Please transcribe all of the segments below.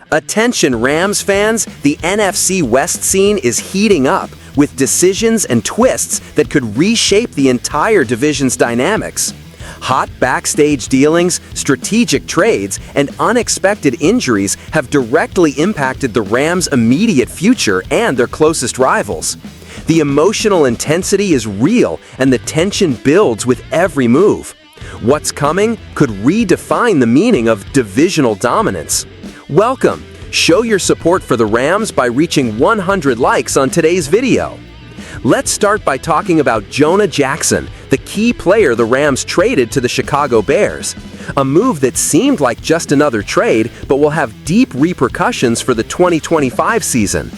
Attention Rams fans, the NFC West scene is heating up with decisions and twists that could reshape the entire division's dynamics. Hot backstage dealings, strategic trades, and unexpected injuries have directly impacted the Rams' immediate future and their closest rivals. The emotional intensity is real and the tension builds with every move. What's coming could redefine the meaning of divisional dominance. Welcome! Show your support for the Rams by reaching 100 likes on today's video. Let's start by talking about Jonah Jackson, the key player the Rams traded to the Chicago Bears. A move that seemed like just another trade, but will have deep repercussions for the 2025 season.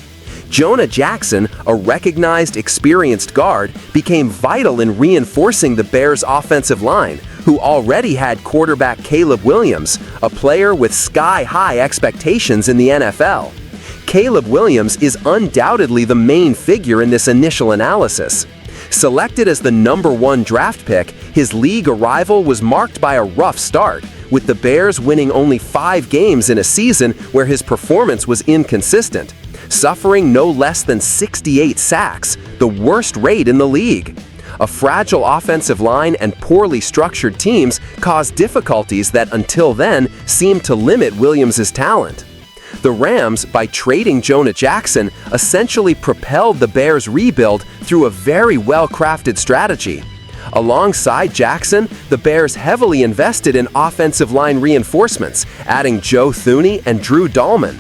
Jonah Jackson, a recognized, experienced guard, became vital in reinforcing the Bears' offensive line, who already had quarterback Caleb Williams, a player with sky-high expectations in the NFL. Caleb Williams is undoubtedly the main figure in this initial analysis. Selected as the #1 draft pick, his league arrival was marked by a rough start, with the Bears winning only 5 games in a season where his performance was inconsistent, suffering no less than 68 sacks, the worst rate in the league. A fragile offensive line and poorly structured teams caused difficulties that until then seemed to limit Williams' talent. The Rams, by trading Jonah Jackson, essentially propelled the Bears' rebuild through a very well-crafted strategy. Alongside Jackson, the Bears heavily invested in offensive line reinforcements, adding Joe Thuney and Drew Dahlman.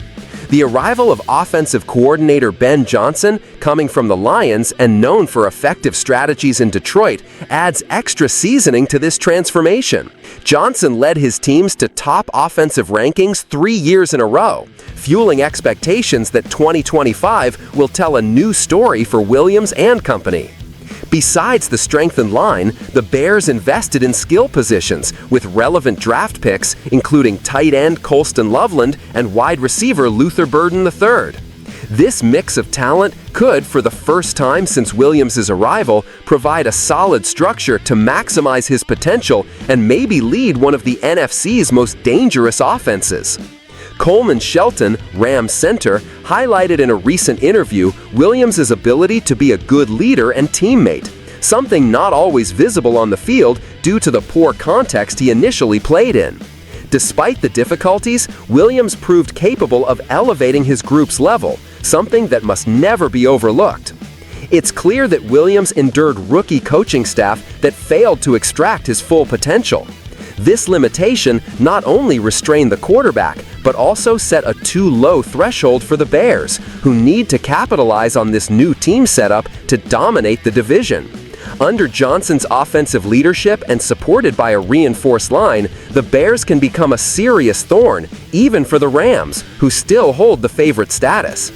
The arrival of offensive coordinator Ben Johnson, coming from the Lions and known for effective strategies in Detroit, adds extra seasoning to this transformation. Johnson led his teams to top offensive rankings 3 years in a row, fueling expectations that 2025 will tell a new story for Williams and company. Besides the strengthened line, the Bears invested in skill positions with relevant draft picks, including tight end Colston Loveland and wide receiver Luther Burden III. This mix of talent could, for the first time since Williams' arrival, provide a solid structure to maximize his potential and maybe lead one of the NFC's most dangerous offenses. Coleman Shelton, Rams center, highlighted in a recent interview Williams' ability to be a good leader and teammate, something not always visible on the field due to the poor context he initially played in. Despite the difficulties, Williams proved capable of elevating his group's level, something that must never be overlooked. It's clear that Williams endured rookie coaching staff that failed to extract his full potential. This limitation not only restrained the quarterback, but also set a too low threshold for the Bears, who need to capitalize on this new team setup to dominate the division. Under Johnson's offensive leadership and supported by a reinforced line, the Bears can become a serious thorn, even for the Rams, who still hold the favorite status.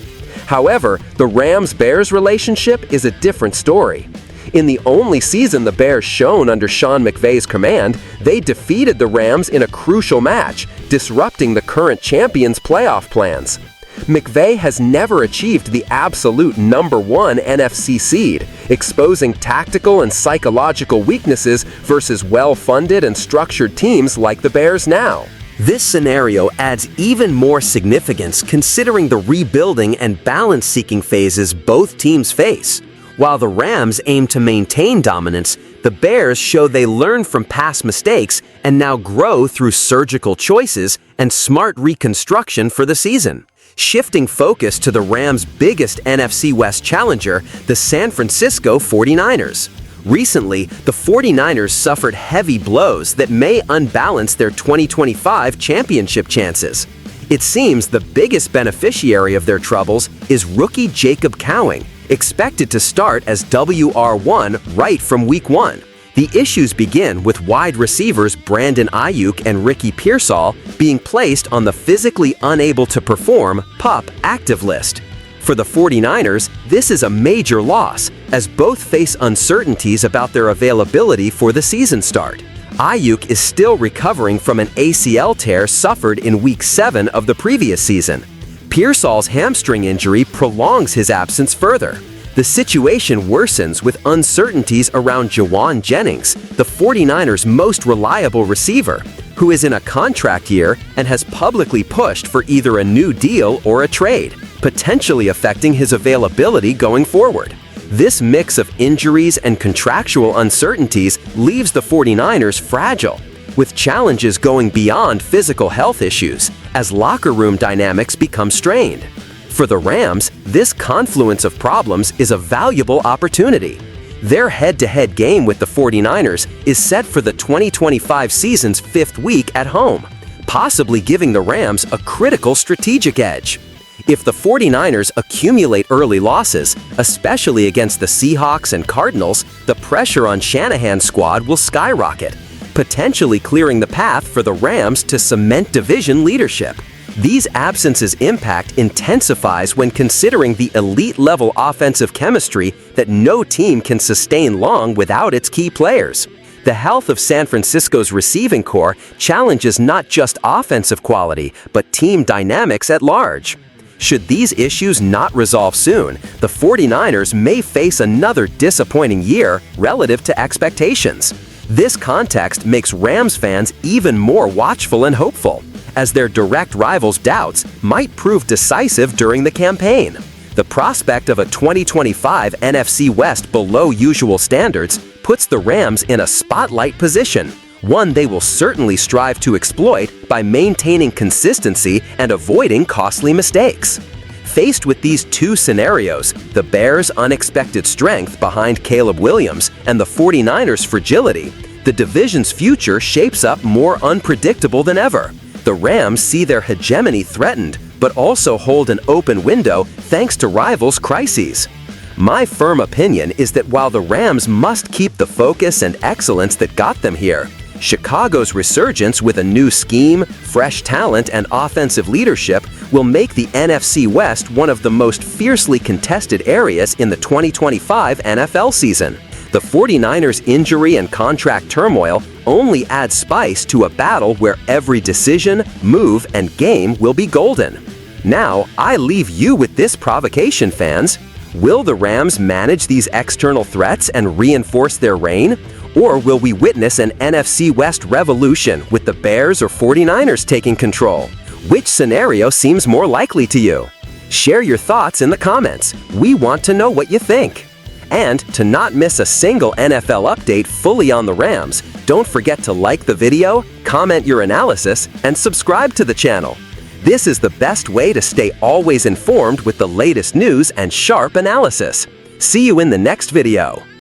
However, the Rams-Bears relationship is a different story. In the only season the Bears shone under Sean McVay's command, they defeated the Rams in a crucial match, disrupting the current champions' playoff plans. McVay has never achieved the absolute #1 NFC seed, exposing tactical and psychological weaknesses versus well-funded and structured teams like the Bears now. This scenario adds even more significance considering the rebuilding and balance-seeking phases both teams face. While the Rams aim to maintain dominance, the Bears show they learn from past mistakes and now grow through surgical choices and smart reconstruction for the season. Shifting focus to the Rams' biggest NFC West challenger, the San Francisco 49ers. Recently, the 49ers suffered heavy blows that may unbalance their 2025 championship chances. It seems the biggest beneficiary of their troubles is rookie Jacob Cowing, expected to start as WR1 right from Week 1. The issues begin with wide receivers Brandon Ayuk and Ricky Pearsall being placed on the physically unable to perform PUP active list. For the 49ers, this is a major loss, as both face uncertainties about their availability for the season start. Ayuk is still recovering from an ACL tear suffered in Week 7 of the previous season. Pearsall's hamstring injury prolongs his absence further. The situation worsens with uncertainties around Jawan Jennings, the 49ers' most reliable receiver, who is in a contract year and has publicly pushed for either a new deal or a trade, potentially affecting his availability going forward. This mix of injuries and contractual uncertainties leaves the 49ers fragile, with challenges going beyond physical health issues as locker room dynamics become strained. For the Rams, this confluence of problems is a valuable opportunity. Their head-to-head game with the 49ers is set for the 2025 season's 5th week at home, possibly giving the Rams a critical strategic edge. If the 49ers accumulate early losses, especially against the Seahawks and Cardinals, the pressure on Shanahan's squad will skyrocket, potentially clearing the path for the Rams to cement division leadership. These absences' impact intensifies when considering the elite-level offensive chemistry that no team can sustain long without its key players. The health of San Francisco's receiving core challenges not just offensive quality, but team dynamics at large. Should these issues not resolve soon, the 49ers may face another disappointing year relative to expectations. This context makes Rams fans even more watchful and hopeful, as their direct rivals' doubts might prove decisive during the campaign. The prospect of a 2025 NFC West below usual standards puts the Rams in a spotlight position, one they will certainly strive to exploit by maintaining consistency and avoiding costly mistakes. Faced with these two scenarios, the Bears' unexpected strength behind Caleb Williams and the 49ers' fragility, the division's future shapes up more unpredictable than ever. The Rams see their hegemony threatened, but also hold an open window thanks to rivals' crises. My firm opinion is that while the Rams must keep the focus and excellence that got them here, Chicago's resurgence with a new scheme, fresh talent, and offensive leadership will make the NFC West one of the most fiercely contested areas in the 2025 NFL season. The 49ers' injury and contract turmoil only adds spice to a battle where every decision, move, and game will be golden. Now, I leave you with this provocation, fans. Will the Rams manage these external threats and reinforce their reign? Or will we witness an NFC West revolution with the Bears or 49ers taking control? Which scenario seems more likely to you? Share your thoughts in the comments. We want to know what you think. And to not miss a single NFL update fully on the Rams, don't forget to like the video, comment your analysis, and subscribe to the channel. This is the best way to stay always informed with the latest news and sharp analysis. See you in the next video.